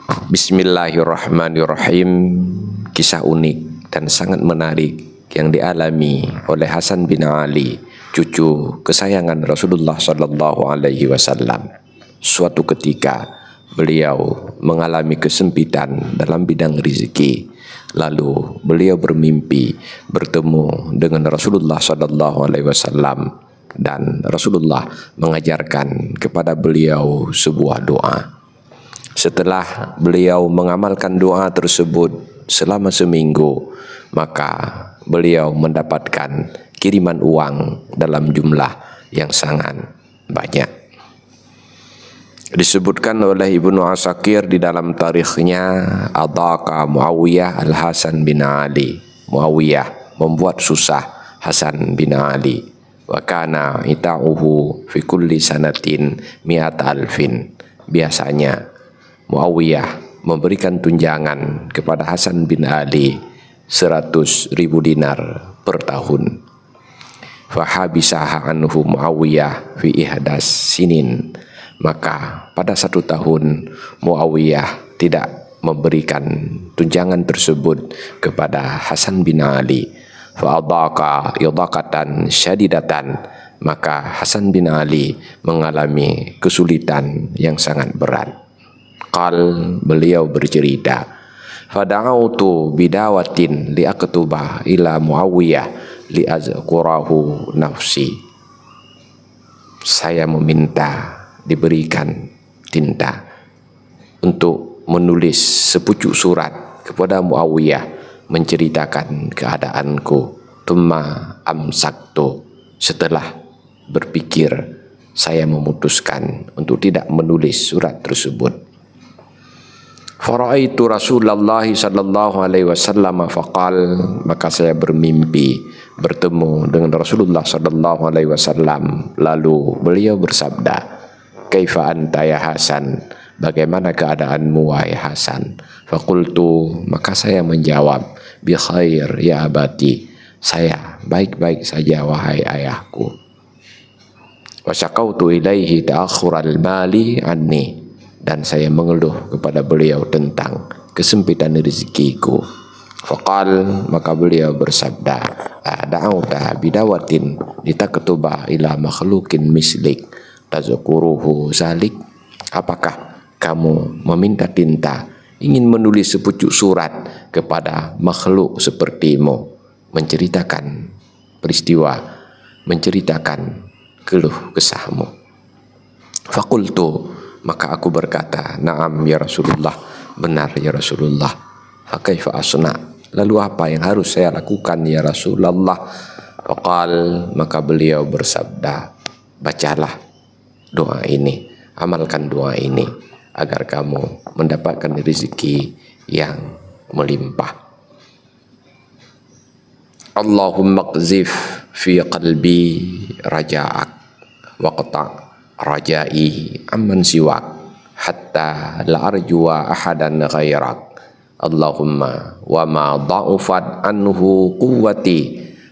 Bismillahirrahmanirrahim. Kisah unik dan sangat menarik yang dialami oleh Hasan bin Ali, cucu kesayangan Rasulullah Sallallahu Alaihi Wasallam. Suatu ketika beliau mengalami kesempitan dalam bidang rezeki. Lalu beliau bermimpi bertemu dengan Rasulullah Sallallahu Alaihi Wasallam, dan Rasulullah mengajarkan kepada beliau sebuah doa. Setelah beliau mengamalkan doa tersebut selama seminggu, maka beliau mendapatkan kiriman uang dalam jumlah yang sangat banyak. Disebutkan oleh Ibnu Asakir di dalam tarikhnya, adaka Muawiyah al-Hasan bin Ali. Muawiyah membuat susah Hasan bin Ali. Wa kana ita'uhu fi kulli sanatin mi'at alfin. Biasanya Muawiyah memberikan tunjangan kepada Hasan bin Ali 100.000 dinar per tahun. Fahabisaha anhu Muawiyah fi ihdas sinin. Maka pada 1 tahun Muawiyah tidak memberikan tunjangan tersebut kepada Hasan bin Ali. Fa'adaka idaqatan syadidatan. Maka Hasan bin Ali mengalami kesulitan yang sangat berat. Beliau bercerita, fada'autu bidawatin li'aktuba ila Muawiyah li'azqurahu nafsi. Saya meminta diberikan tinta untuk menulis sepucuk surat kepada Muawiyah menceritakan keadaanku. Tumma amsaktu. Setelah berpikir, saya memutuskan untuk tidak menulis surat tersebut. Faraitu Rasulullah sallallahu alaihi wasallam faqal. Maka saya bermimpi bertemu dengan Rasulullah sallallahu alaihi wasallam. Lalu beliau bersabda, kaifa anta ya Hasan? Bagaimana keadaanmu wahai Hasan? Faqultu. Maka saya menjawab, bi khair ya abati. Saya baik-baik saja wahai ayahku. Wa syakautu ilaihi ta'akhural mali anni. Dan saya mengeluh kepada beliau tentang kesempitan rezekiku. Faqal. Maka beliau bersabda, da'auta bidawatin litaktuba ila makhlukin mislik tazkuruhu zalik. Apakah kamu meminta tinta ingin menulis sepucuk surat kepada makhluk sepertimu, menceritakan peristiwa, menceritakan keluh kesahmu? Faqultu. Maka aku berkata, na'am ya Rasulullah, benar ya Rasulullah. Fakaifa asna? Lalu apa yang harus saya lakukan ya Rasulullah? Faqal. Maka beliau bersabda, bacalah doa ini, amalkan doa ini agar kamu mendapatkan rezeki yang melimpah. Allahumma qzif fi qalbi raja'ak waqta' rajai amman siwak hatta la arjuwa ahadan ghairak. Allahumma wa ma dha'ufat anhu quwwati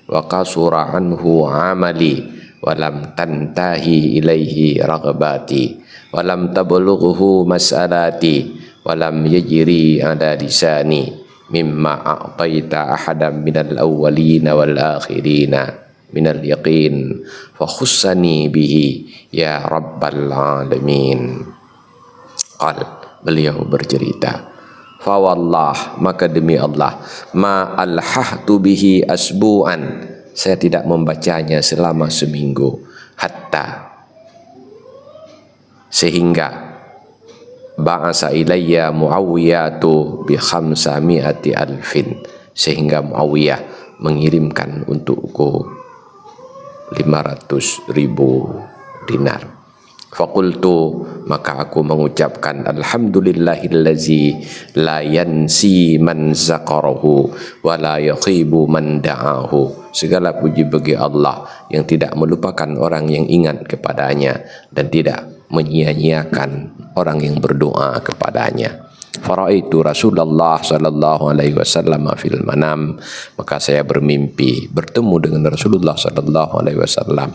wa kasura anhu amali wa lam tantahi ilaihi raghbati wa lam tablughu mas'alati wa lam yajri ala lisani mimma a'taita ahadan minal awwalina wal akhirina minal yaqin fa khussani bihi ya rabbal alamin. Beliau bercerita, fa wallah, maka demi Allah, ma alhahtu bihi asbu'an, saya tidak membacanya selama seminggu, hatta, sehingga ba'asa ilayya Muawiyatu bi 500 alfin, sehingga Muawiyah mengirimkan untukku 500.000 dinar. Faqultu. Maka aku mengucapkan, alhamdulillahillazi la yansi man zakarahu wa la yakhibu man da'ahu. Segala puji bagi Allah yang tidak melupakan orang yang ingat kepadanya dan tidak menyia-nyiakan orang yang berdoa kepadanya. Faraitu Rasulullah sallallahu alaihi wasallam fil manam. Maka saya bermimpi bertemu dengan Rasulullah sallallahu alaihi wasallam.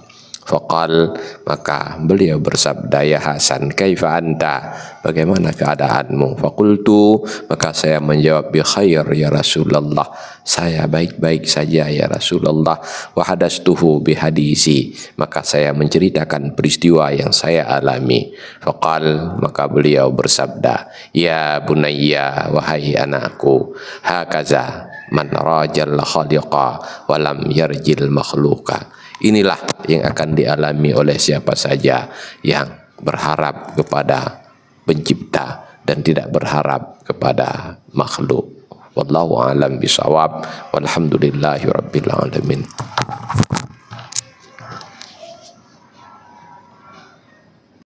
Faqal, maka beliau bersabda, ya Hasan, kaifa anta, bagaimana keadaanmu? Faqultu, maka saya menjawab, bi khair ya Rasulullah, saya baik-baik saja ya Rasulullah. Wa hadastuhu bi hadisi, maka saya menceritakan peristiwa yang saya alami. Faqal, maka beliau bersabda, ya bunayya, wahai anakku, hakaza man rajal khaliqa walam yarjil makhluqa. Inilah yang akan dialami oleh siapa saja yang berharap kepada pencipta dan tidak berharap kepada makhluk. Wallahu a'lam bishawab. Walhamdulillahi rabbil alamin.